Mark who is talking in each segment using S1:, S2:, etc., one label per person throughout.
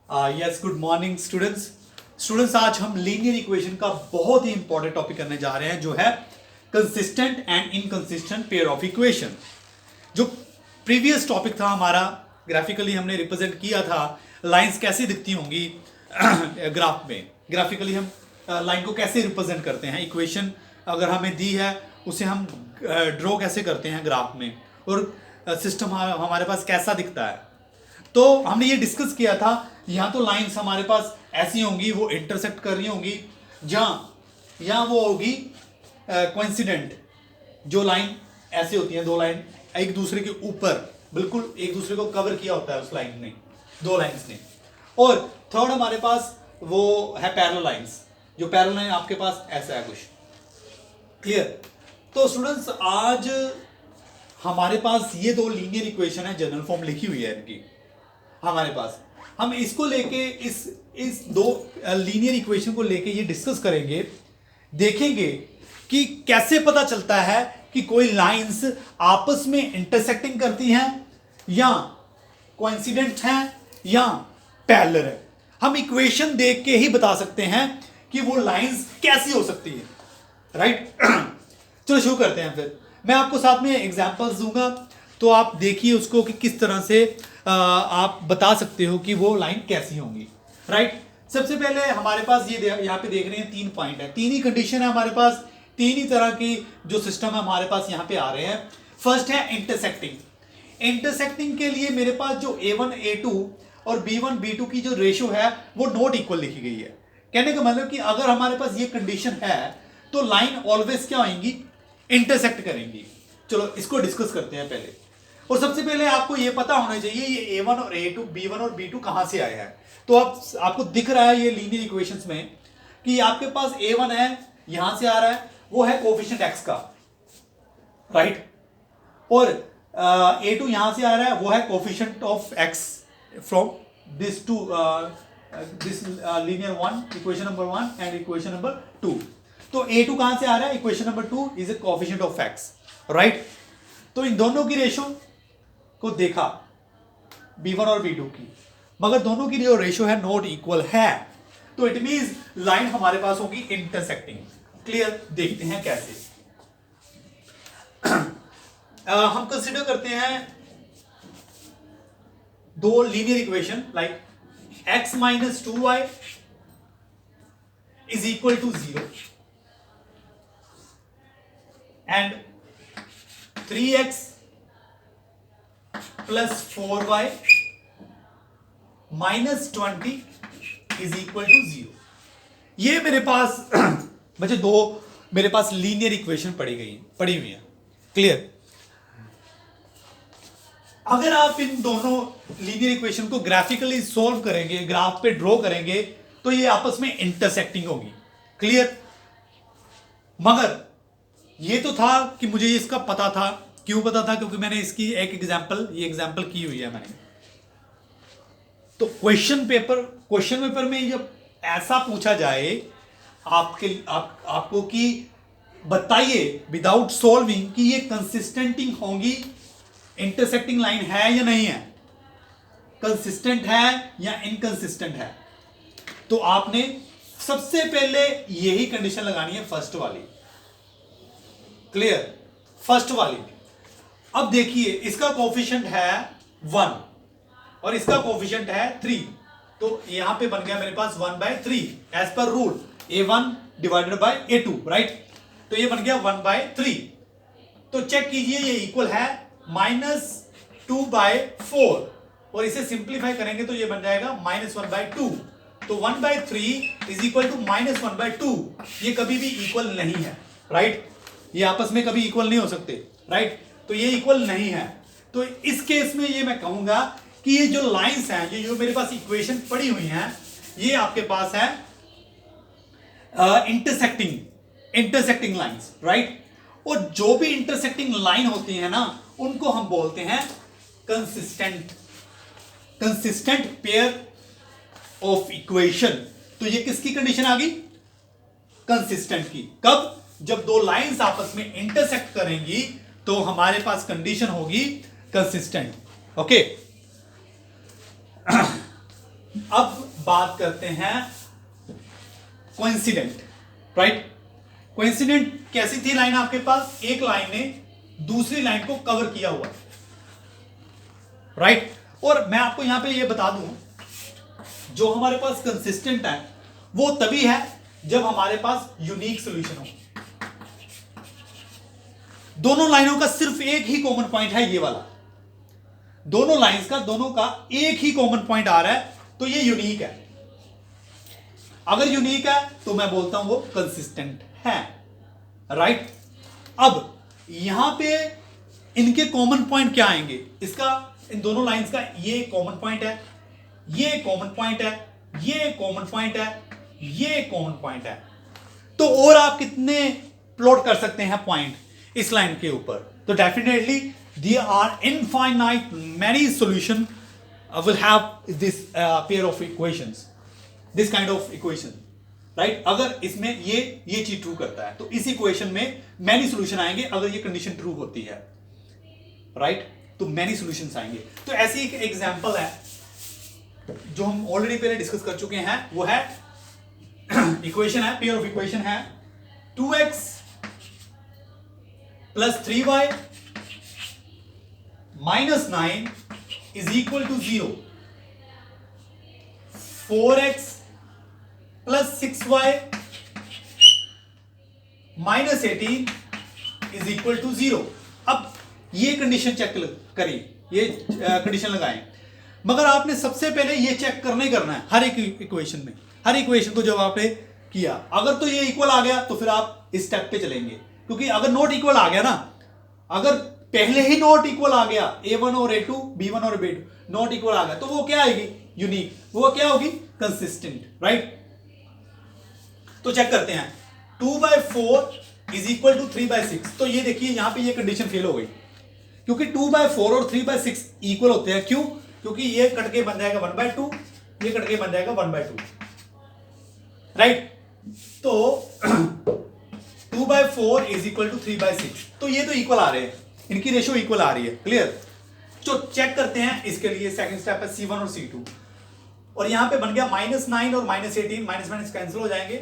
S1: Yes, good morning students. आज हम linear equation का बहुत ही इंपॉर्टेंट टॉपिक करने जा रहे हैं, जो है consistent and inconsistent pair of equation. जो प्रीवियस टॉपिक था हमारा, ग्राफिकली हमने रिप्रेजेंट किया था लाइंस कैसे दिखती होंगी ग्राफ में। ग्राफिकली हम लाइन को कैसे रिप्रेजेंट करते हैं, इक्वेशन अगर हमें दी है उसे हम ड्रॉ कैसे करते हैं ग्राफ में, और सिस्टम हमारे पास कैसा दिखता है। तो हमने ये डिस्कस किया था, यहाँ तो लाइंस हमारे पास ऐसी होंगी, वो इंटरसेक्ट कर रही होंगी, जहाँ वो होगी कोइंसिडेंट। जो लाइन ऐसे होती है, दो लाइन एक दूसरे के ऊपर बिल्कुल एक दूसरे को कवर किया होता है उस लाइन ने, दो लाइंस ने। और थर्ड हमारे पास वो है पैरेलल लाइंस, जो पैरेलल लाइन आपके पास ऐसा है कुछ। क्लियर? तो स्टूडेंट्स आज हमारे पास ये दो लीनियर इक्वेशन है, जनरल फॉर्म लिखी हुई है इनकी हमारे पास। हम इसको लेके इस दो लीनियर इक्वेशन को लेके ये डिस्कस करेंगे, देखेंगे कि कैसे पता चलता है कि कोई लाइंस आपस में इंटरसेक्टिंग करती हैं या कोइंसिडेंट हैं या पैरेलल है। हम इक्वेशन देख के ही बता सकते हैं कि वो लाइंस कैसी हो सकती है, राइट? चलो शुरू करते हैं। फिर मैं आपको साथ में एग्जांपल्स दूंगा, तो आप देखिए उसको कि किस तरह से आप बता सकते हो कि वो लाइन कैसी होंगी, राइट? सबसे पहले हमारे पास ये यहाँ पे देख रहे हैं 3 पॉइंट है, 3 ही कंडीशन है हमारे पास, 3 ही तरह की जो सिस्टम है हमारे पास यहाँ पे आ रहे हैं। फर्स्ट है इंटरसेक्टिंग। इंटरसेक्टिंग के लिए मेरे पास जो A1 A2 और B1 B2 की जो रेशो है वो नॉट इक्वल लिखी गई है। कहने का मतलब कि अगर हमारे पास ये कंडीशन है तो लाइन ऑलवेज क्या होंगी, इंटरसेक्ट करेंगी। चलो इसको डिस्कस करते हैं पहले। और सबसे पहले आपको ये पता होना चाहिए ये A1 और A2, B1 और B2 कहां से आए हैं। तो आपको दिख रहा है ये लीनियर इक्वेशंस में कि आपके पास A1 है, यहां से आ रहा है, वो है कोफिशिएंट x का, राइट? और A2 यहां से आ रहा है, वो है coefficient of x from this to this linear 1, equation number 1 and equation number 2। तो A2 कहां से आ रहा है, equation number 2 is a coefficient of x, right? तो इन दोनों की रेशो को देखा, B1 और B2 की, मगर दोनों की जो रेशो है नॉट इक्वल है, तो इट मींस लाइन हमारे पास होगी इंटरसेक्टिंग। क्लियर? देखते हैं कैसे। हम कंसीडर करते हैं दो linear equation like x minus 2y is equal to 0 and 3x plus 4y minus 20 is equal to 0। ये मेरे पास बच्चे दो मेरे पास लीनियर इक्वेशन पड़ी हुई है। क्लियर? अगर आप इन दोनों लीनियर इक्वेशन को ग्राफिकली सॉल्व करेंगे, ग्राफ पे ड्रॉ करेंगे, तो ये आपस में इंटरसेक्टिंग होगी। क्लियर? मगर ये तो था कि मुझे इसका पता था। क्यों पता था? क्योंकि मैंने इसकी एक एग्जांपल की हुई है मैंने। तो क्वेश्चन पेपर में जब ऐसा पूछा जाए आपको कि बताइए विदाउट सॉल्विंग कि ये कंसिस्टेंटिंग होंगी, इंटरसेक्टिंग लाइन है या नहीं है, कंसिस्टेंट है या इनकंसिस्टेंट है, तो आपने सबसे पहले यही कंडीशन लगानी है, फर्स्ट वाली। क्लियर? फर्स्ट वाली। अब देखिए इसका कोफिशिएंट है 1 और इसका कोफिशिएंट है 3, तो यहां पे बन गया मेरे पास 1/3 as per rule A1 divided by A2, right? तो ये बन गया 1/3। तो चेक कीजिए ये इक्वल है -2/4, और इसे सिंप्लीफाई करेंगे तो ये बन जाएगा -1/2। तो 1/3 इज इक्वल टू -1/2। ये कभी भी इक्वल नहीं है, राइट? ये आपस में कभी इक्वल नहीं हो सकते, राइट? तो ये इक्वल नहीं है। तो इस केस में ये मैं कहूंगा कि ये जो लाइंस हैं, ये जो मेरे पास इक्वेशन पड़ी हुई हैं, ये आपके पास है इंटरसेक्टिंग लाइंस, राइट? और जो भी इंटरसेक्टिंग लाइन होती है ना, उनको हम बोलते हैं कंसिस्टेंट पेयर ऑफ इक्वेशन। तो ये किसकी कंडीशन आ गई? कंसिस्टेंट की। कब? जब दो लाइंस आपस में इंटरसेक्ट करेंगी तो हमारे पास कंडीशन होगी कंसिस्टेंट। ओके? अब बात करते हैं कोइंसिडेंट, राइट। कोइंसिडेंट कैसी थी लाइन आपके पास, एक लाइन ने दूसरी लाइन को कवर किया हुआ, राइट। और मैं आपको यहां पे ये बता दूं, जो हमारे पास कंसिस्टेंट है वो तभी है जब हमारे पास यूनिक सॉल्यूशन हो। दोनों लाइनों का सिर्फ एक ही कॉमन पॉइंट है, ये वाला। दोनों लाइंस का, दोनों का एक ही कॉमन पॉइंट आ रहा है, तो ये यूनिक है। अगर यूनिक है तो मैं बोलता हूं वो कंसिस्टेंट है, राइट। अब यहां पे इनके कॉमन पॉइंट क्या आएंगे, इसका, इन दोनों लाइंस का ये कॉमन पॉइंट है, ये कॉमन पॉइंट है, ये कॉमन पॉइंट है, ये कॉमन पॉइंट है। तो और आप कितने प्लॉट कर सकते हैं पॉइंट इस लाइन के ऊपर, तो definitely there are infinite many solution will have this pair of equations, this kind of equation, right। अगर इसमें ये चीज ट्रू करता है तो इस इक्वेशन में मैनी सॉल्यूशन आएंगे, अगर ये कंडीशन ट्रू होती है, राइट, तो मैनी सॉल्यूशंस आएंगे। तो ऐसी एक एग्जांपल है जो हम ऑलरेडी पहले डिस्कस कर चुके हैं, वो है इक्वेशन है, पेयर ऑफ इक्वेशन है 2x + 3y - 9 is equal to 0, 4x + 6y - 18 is equal to 0। अब ये कंडीशन चेक करिए, ये कंडीशन लगाएं, मगर आपने सबसे पहले ये चेक करना ही करना है हर एक इक्वेशन में। हर इक्वेशन को जब आपने किया, अगर तो ये इक्वल आ गया तो फिर आप इस स्टेप पे चलेंगे, क्योंकि अगर नॉट इक्वल आ गया ना, अगर पहले ही नॉट इक्वल आ गया, A1 और A2, B1 और B2 नॉट इक्वल आ गया, तो वो क्या आएगी, यूनिक, वो क्या होगी, कंसिस्टेंट, राइट। तो चेक करते हैं, 2/4 is equal to 3/6। तो ये देखिए यहां पे ये कंडीशन फेल हो गई, क्योंकि 2/4 और 3/6 इक्वल होते हैं। क्यों, क्योंकि ये कट के बन जाएगा 1/2, ये कट के बन जाएगा 1/2, राइट। तो 2/4 is equal to 3/6, तो ये तो इक्वल आ रहे हैं, इनकी रेशियो इक्वल आ रही है, क्लियर। तो चेक करते हैं इसके लिए, सेकंड स्टेप है C1 और C2, और यहां पे बन गया -9 और -18, माइनस माइनस कैंसिल हो जाएंगे,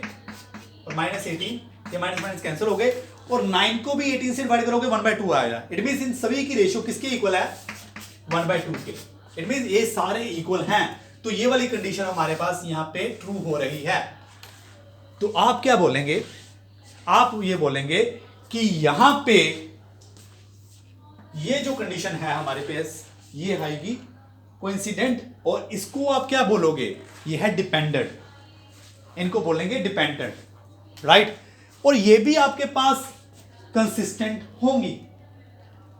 S1: और -18 ये माइनस माइनस कैंसिल हो गए, और 9 को भी 18 से डिवाइड करोगे 1/2 आएगा। इट मींस इन सभी की रेशियो किसके इक्वल है, 1/2 के। इट मींस ये सारे इक्वल हैं, तो ये वाली कंडीशन हमारे पास यहां पे ट्रू हो रही है। तो आप क्या बोलेंगे, आप ये बोलेंगे कि यहां पे ये जो कंडीशन है हमारे पास, ये आएगी कोइंसिडेंट, और इसको आप क्या बोलोगे, ये है डिपेंडेंट, इनको बोलेंगे डिपेंडेंट, राइट। और ये भी आपके पास कंसिस्टेंट होंगी।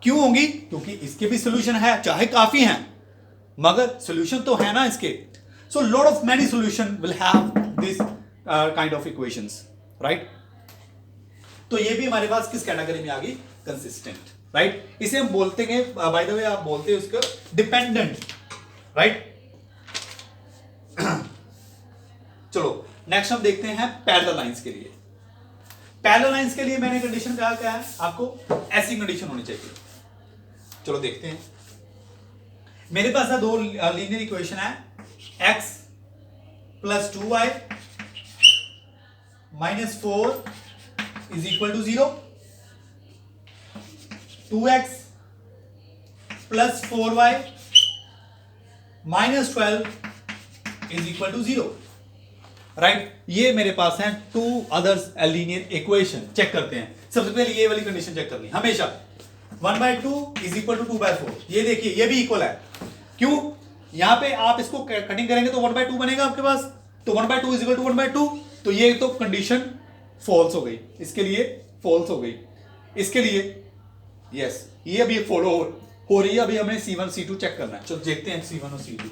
S1: क्यों होंगी, क्योंकि इसके भी सॉल्यूशन है, चाहे काफी हैं, मगर सॉल्यूशन तो है ना इसके। So lot of many solution will have this kind of equations, right. तो ये भी हमारे पास किस कैटेगरी में आ गई, कंसिस्टेंट, राइट। इसे हम बोलते हैं, बाय द वे आप बोलते हैं उसको डिपेंडेंट, राइट। चलो नेक्स्ट हम देखते हैं पैरेलल लाइंस के लिए। पैरेलल लाइंस के लिए मैंने कंडीशन क्या है, आपको ऐसी कंडीशन होनी चाहिए। चलो देखते हैं, मेरे पास है दो लीनियर इक्वेशन है, x + 2y - 4 is equal to 0, 2x + 4y - 12 is equal to 0, right. ये मेरे पास है two others linear equation. Check करते हैं, सबसे पहले ये वाली कंडीशन चेक करनी हमेशा, 1/2 is equal to 2/4। ये देखिए ये भी इक्वल है, क्यों, यहां पे आप इसको कटिंग करेंगे तो 1/2 बनेगा आपके पास, तो 1/2 is equal to 1/2, तो ये तो कंडीशन फॉल्स हो गई, इसके लिए फॉल्स हो गई, इसके लिए यस, ये अभी फॉलो हो रही है। अभी हमें C1 C2 चेक करना है, चलो देखते हैं C1 और C2।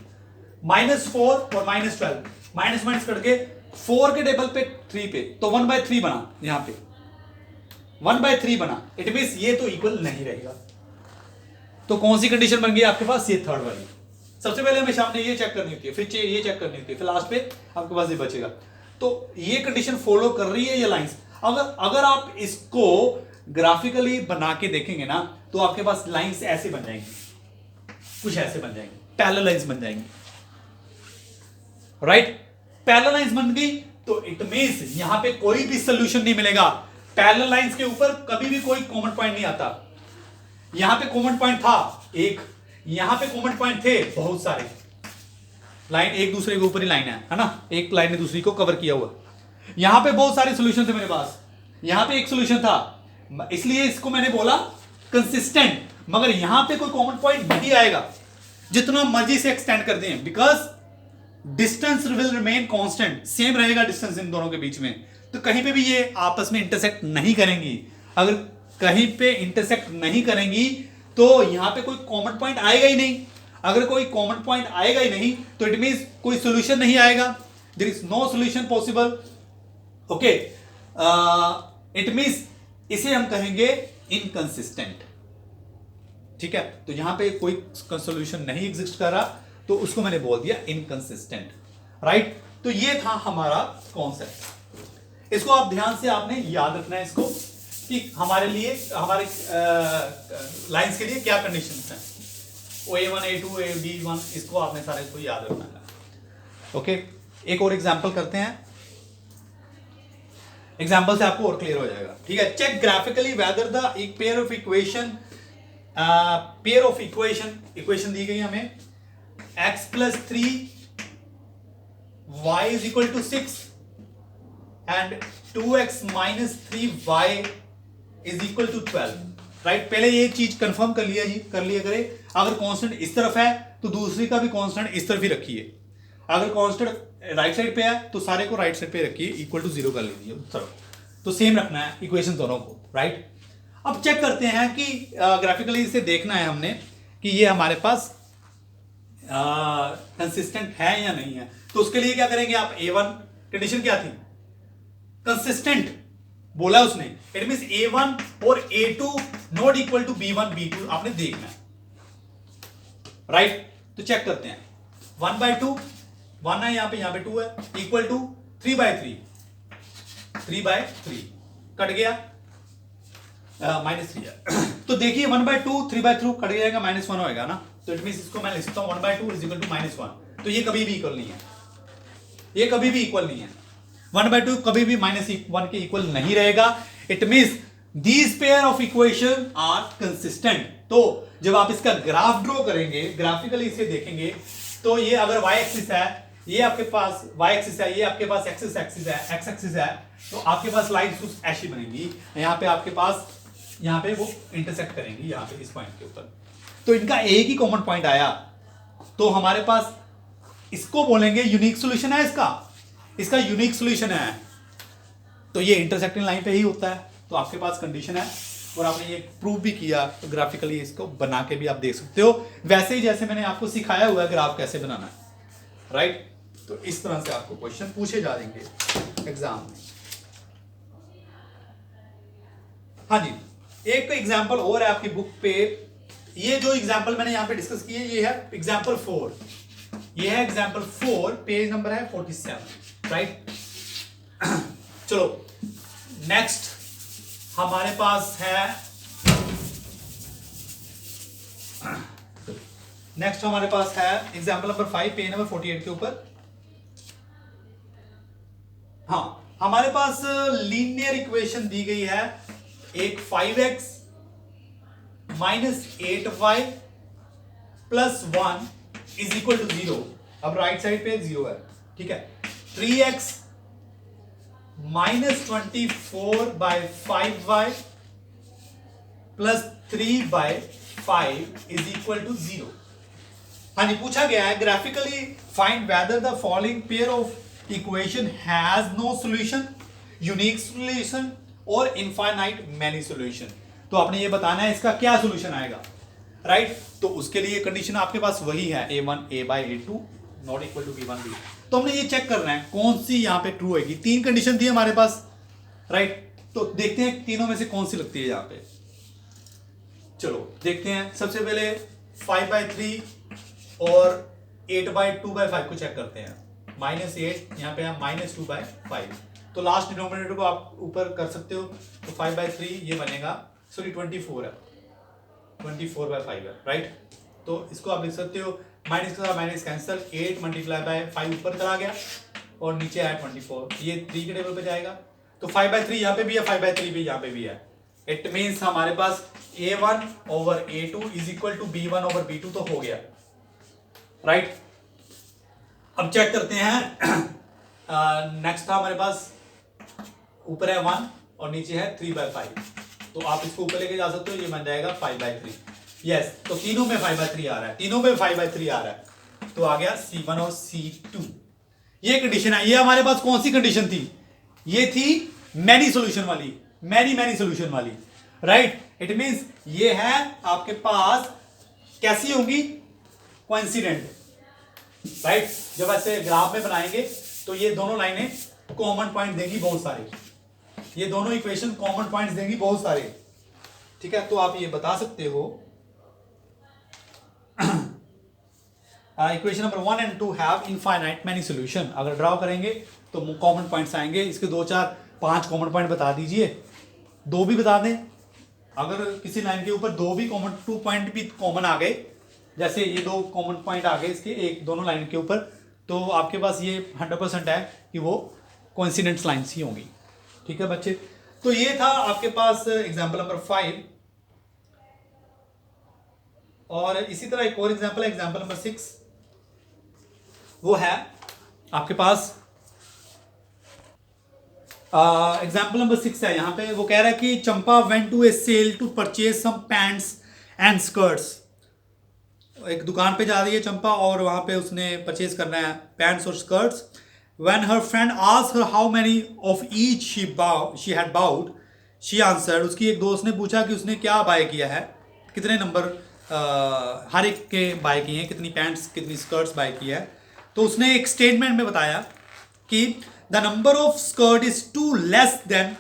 S1: -4 और -12, माइनस माइनस करके 4 के टेबल पे 3 पे, तो 1/3 बना, यहां पे 1/3 बना, इट मींस ये तो इक्वल नहीं रहेगा। तो कौन सी कंडीशन बन गई आपके पास, ये थर्ड वाली। सबसे पहले हमें सामने ये चेक करनी होती है, फिर ये चेक करनी होती है, फिर लास्ट पे आपके पास ये बचेगा। तो ये कंडीशन फॉलो कर रही है ये लाइंस। अगर आप इसको ग्राफिकली बना के देखेंगे ना, तो आपके पास लाइंस ऐसे बन जाएंगी, कुछ ऐसे बन जाएंगी, पैरेलल लाइंस बन जाएंगी। राइट। पैरेलल लाइंस बन गई तो इट मींस यहां पे कोई भी सोल्यूशन नहीं मिलेगा। पैरेलल लाइंस के ऊपर कभी भी कोई कॉमन पॉइंट नहीं आता। यहां पे कॉमन पॉइंट था एक, यहां पे कॉमन पॉइंट थे बहुत सारे। लाइन एक दूसरे के ऊपर ही लाइन है ना, एक लाइन ने दूसरी को कवर किया हुआ। यहां पे बहुत सारे सोल्यूशन थे मेरे पास, यहां पे एक सोल्यूशन था, इसलिए इसको मैंने बोला कंसिस्टेंट। मगर यहां पे कोई कॉमन पॉइंट नहीं आएगा जितना मर्जी से एक्सटेंड कर दें, because distance will remain constant, same रहेगा डिस्टेंस इन दोनों के बीच में। तो कहीं पे भी ये आपस में इंटरसेक्ट नहीं करेंगी। अगर कहीं पे इंटरसेक्ट नहीं करेंगी तो यहां पे कोई कॉमन पॉइंट आएगा ही नहीं। अगर कोई कॉमन पॉइंट आएगा ही नहीं तो इट मींस कोई सॉल्यूशन नहीं आएगा, there is no solution possible. Okay, it means इसे हम कहेंगे इनकंसिस्टेंट। ठीक है, तो यहां पे कोई सॉल्यूशन नहीं एग्जिस्ट कर रहा तो उसको मैंने बोल दिया इनकंसिस्टेंट, राइट। तो ये था हमारा कॉन्सेप्ट। इसको आप ध्यान से आपने याद रखना है इसको, कि हमारे लिए हमारे लाइंस के लिए क्या कंडीशंस हैं। A1 A2 B1 इसको आपने सारे इसको याद रखना है। ओके, एक और एग्जांपल करते हैं, एग्जांपल से आपको और क्लियर हो जाएगा। ठीक है, चेक ग्राफिकली वेदर द एक पेयर ऑफ इक्वेशन दी गई हमें x plus 3 y is equal to 6 and 2x minus 3y is equal to 12, right. पहले ये चीज कंफर्म कर लिया करे। अगर कांस्टेंट इस तरफ है तो दूसरी का भी कांस्टेंट इस तरफ ही रखिए। अगर कांस्टेंट राइट साइड पे है तो सारे को राइट साइड पे रखिए, इक्वल टू 0 कर लीजिए उस तरफ, तो सेम रखना है इक्वेशन दोनों को, राइट। अब चेक करते हैं कि ग्राफिकली इसे देखना है हमने कि ये हमारे पास कंसिस्टेंट है या नहीं है। तो उसके लिए क्या करेंगे आप, A1 कंडीशन क्या थी, कंसिस्टेंट बोला उसने, इट मींस A1 और A2 not equal to B1 B2 आपने देखना है, राइट। तो चेक करते हैं 1/2 1 है, यहां पे 2 है, इक्वल टू 3/3 कट गया, -3 है। तो देखिए 1/2 3/3 कट जाएगा, -1 होएगा ना। तो इट मींस इसको मैं लिख सकता हूं 1/2 इज इक्वल टू -1। तो ये कभी भी इक्वल नहीं है, ये कभी भी इक्वल नहीं है। 1/2 कभी भी -1 के इक्वल नहीं रहेगा। It means these pair of equation are consistent. तो जब आप इसका ग्राफ ड्रॉ करेंगे, ग्राफिकली इसे देखेंगे, तो ये अगर y एक्सिस है, ये आपके पास y एक्सिस है, ये आपके पास x एक्सिस है, x एक्सिस है, तो आपके पास लाइंस कुछ ऐसी बनेंगी। यहां पे आपके पास यहां पे वो इंटरसेक्ट करेंगी, यहां पे इस पॉइंट के ऊपर। तो इनका एक ही कॉमन पॉइंट आया तो हमारे पास इसको बोलेंगे यूनिक सॉल्यूशन है, इसका यूनिक सॉल्यूशन है। तो ये इंटरसेक्टिंग लाइन पे ही होता है। तो आपके पास कंडीशन है और आपने ये प्रूव भी किया, तो ग्राफिकली इसको बना के भी आप देख सकते हो, वैसे ही जैसे मैंने आपको सिखाया हुआ है ग्राफ कैसे बनाना है, राइट। तो इस तरह से आपको क्वेश्चन पूछे जा रहेंगे एग्जाम में। हाँ जी, एक एग्जाम्पल और है आपकी बुक पे। ये जो एग्जाम्पल मैंने यहां पे डिस्कस किए, ये है एग्जाम्पल 4, ये है एग्जाम्पल 4, पेज नंबर है 47, राइट। चलो नेक्स्ट हमारे पास है, एग्जाम्पल नंबर 5, पेज नंबर 48 के ऊपर। हाँ, हमारे पास लीनियर इक्वेशन दी गई है, एक 5x minus 8y plus 1 is equal to 0। अब राइट साइड पे 0 है, ठीक है। 3x minus 24/5y plus 3/5 is equal to 0। हाँ जी, पूछा गया है graphically find whether the following pair of equation has no solution, unique solution और इनफाइनाइट मैनी सॉल्यूशन। तो आपने ये बताना है इसका क्या सॉल्यूशन आएगा, राइट। तो उसके लिए कंडीशन आपके पास वही है, A1 A/A2 not equal to B1 B। तो हमने ये चेक करना है कौन सी यहाँ पे ट्रू होगी। 3 कंडीशन थी हमारे पास, राइट। तो देखते हैं तीनों में से कौन सी लगती है यहाँ पे। चलो देखते हैं, सबसे पहले 5/3 और 8/2/5 को चेक करते हैं। -8 यहाँ पे है, -2/5। तो लास्ट डिनोमिनेटर को आप ऊपर कर सकते हो, तो 5/3 ये बनेगा, सॉरी 24 है, 24/5 है, राइट। तो इसको आप लिख सकते हो माइनस का माइनस कैंसिल, 8 मल्टीप्लाई बाय 5 ऊपर चला गया और नीचे है 24, ये 3 के टेबल पे जाएगा। तो 5/3 यहाँ पे भी है, 5/3 भी यहाँ पे भी है। इट मीन्स हमारे पास A1 over A2 is equal to B1 over B2 तो हो गया, राइट। अब चेक करते हैं। नेक्स्ट था हमारे पास, ऊपर है 1 और नीचे है 3/5, तो आप इसको ऊपर लेके जा सकते हो, ये बन जाएगा 5/3। यस, तो तीनों में 5/3 आ रहा है, तीनों में 5/3 आ रहा है, तो आ गया C1 और C2। ये कंडीशन है। ये हमारे पास कौन सी कंडीशन थी? ये थी मैनी सॉल्यूशन वाली, मैनी सॉल्यूशन वाली, राइट। इट मींस ये है आपके पास कैसी होंगी? Coincident, right. जब ऐसे ग्राफ में बनाएंगे तो ये दोनों लाइनें कॉमन पॉइंट देंगी बहुत सारे, ये दोनों इक्वेशन कॉमन पॉइंट्स देंगी बहुत सारे, ठीक है। तो आप ये बता सकते हो equation number 1 and 2 have infinite many solution. अगर ड्रॉ करेंगे तो कॉमन पॉइंट्स आएंगे, इसके 2 4 5 कॉमन पॉइंट बता दीजिए, 2 भी बता दें। अगर किसी लाइन के ऊपर 2 भी कॉमन, 2 पॉइंट भी कॉमन आ गए, जैसे ये 2 कॉमन पॉइंट आ गए इसके एक दोनों लाइन के ऊपर, तो आपके पास ये 100% है कि वो कोइंसिडेंस लाइन्स ही होंगी, ठीक है बच्चे। तो ये था आपके पास एग्जाम्पल नंबर 5, और इसी तरह एक और एग्जाम्पल है, एग्जाम्पल नंबर 6। वो है आपके पास एग्जाम्पल नंबर 6 है। यहां पे वो कह रहा है कि Champa went to a sale to purchase some pants and skirts. एक दुकान पे जा रही है चंपा और वहां पे उसने परचेज करना है पैंट्स और skirts. When her friend asked her how many of each she had bowed, she answered. उसकी एक दोस्त ने पूछा कि उसने क्या बाय किया है, कितने नंबर हर एक के बाय किए हैं, कितनी पैंट्स कितनी स्कर्ट्स बाय की है। तो उसने एक स्टेटमेंट में बताया कि the number of skirt is two less than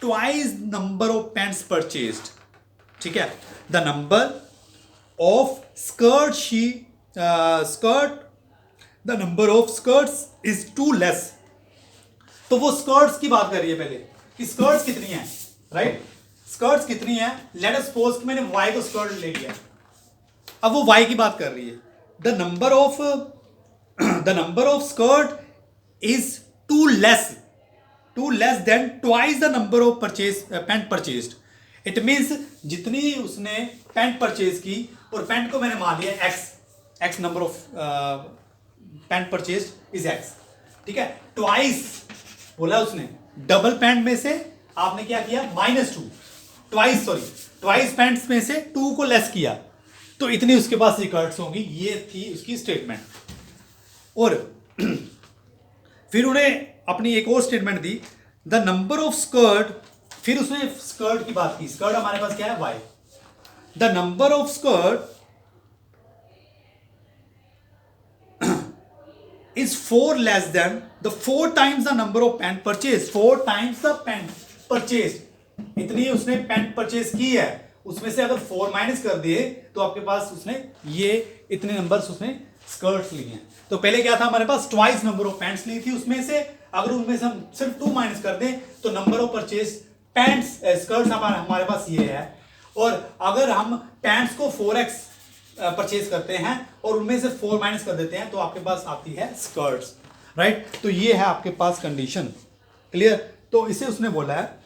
S1: twice number of pants purchased, ठीक है। The number of the number of skirts is two less. तो वो स्कर्ट्स की बात कर रही है पहले कि स्कर्ट्स कितनी है, राइट। स्कर्ट्स कितनी है? लेट अस सपोज कि मैंने वाई को स्कर्ट ले लिया, अब वो वाई की बात कर रही है। The number of skirt is two less than twice the number of pant purchased. It means जितनी उसने पैंट परचेज की, और पैंट को मैंने मान लिया x number of pant purchased is x, ठीक है। ट्वाइस बोला उसने, डबल पैंट में से आपने क्या किया? -2, ट्वाइस पैंट्स में से 2 को लेस किया, तो इतनी उसके पास स्कर्ट्स होंगी। ये थी उसकी स्टेटमेंट। और फिर उन्हें अपनी एक और statement the, the number of skirt. फिर उसने स्कर्ट की बात की, स्कर्ट हमारे पास क्या है? Y. The number of skirt is 4 less than the 4 times the number of pant purchased, 4 times the pant purchased। इतनी उसने पैंट परचेज की है, उसमें से अगर 4 माइनस कर दिए तो आपके पास उसने ये इतने नंबर्स उसने स्कर्ट्स लिए हैं। तो पहले क्या था हमारे पास? ट्वाइस नंबर ऑफ पैंट्स ली थी, उसमें से अगर उनमें से हम सिर्फ 2 माइनस कर दें तो number of purchase pants skirts हमारे पास ये है। और अगर हम पैंट्स को 4x परचेज करते हैं और उनमें से 4 माइनस कर देते हैं तो आपके पास आती है स्कर्ट्स, राइट। तो ये है आपके पास कंडीशन, क्लियर। तो इसे उसने बोला है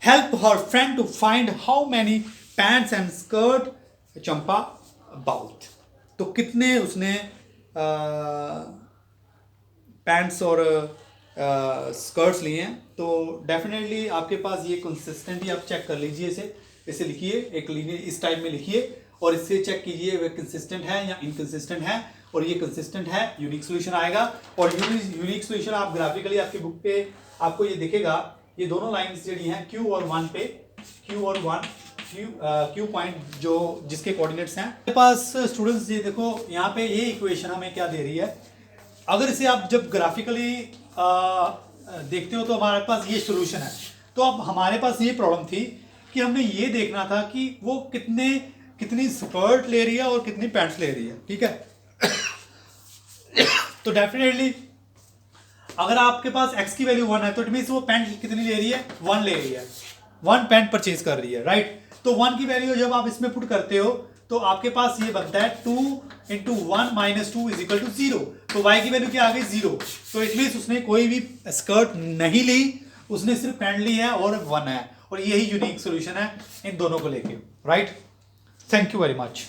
S1: help her friend to find how many pants and skirt Champa bought. तो कितने उसने पैंट्स और स्कर्ट्स लिए हैं। तो डेफिनेटली आपके पास ये कंसिस्टेंटली आप चेक कर लीजिए, इसे लिखिए एक लीनियर इस टाइप में लिखिए और इससे चेक कीजिए वे कंसिस्टेंट है या इनकंसिस्टेंट है। और ये कंसिस्टेंट है, यूनिक सॉल्यूशन आएगा। और यूनिक सॉल्यूशन आप ग्राफिकली आपकी बुक पे आपको ये दिखेगा, ये दोनों लाइंस जी हैं Q और 1 पे, Q पॉइंट जो जिसके कोऑर्डिनेट्स हैं मेरे पास। स्टूडेंट्स ये देखो यहाँ पे ये इक्वेशन हमें क्या दे रही है। अगर इसे आप जब ग्राफिकली देखते हो तो हमारे पास ये सॉल्यूशन है। तो अब हमारे पास ये प्रॉब्लम थी कि हमने ये देखना था कि वो कितनी स्कर्ट ले रही है और कितनी पैंट्स ले रही है, ठीक है। तो डेफिनेटली अगर आपके पास x की वैल्यू 1 है तो इट मींस वो पैंट कितनी ले रही है? 1 ले रही है, 1 पैंट परचेज कर रही है, राइट। तो 1 की वैल्यू जब आप इसमें पुट करते हो तो आपके पास ये बनता है 2 into 1 minus 2 is equal to 0। तो y की वैल्यू क्या आ गई 0। तो इट मीन्स उसने कोई भी स्कर्ट नहीं ली, उसने सिर्फ पैंट ली है और 1 है, और यही यूनिक सोल्यूशन है इन दोनों को लेके, right. Thank you very much.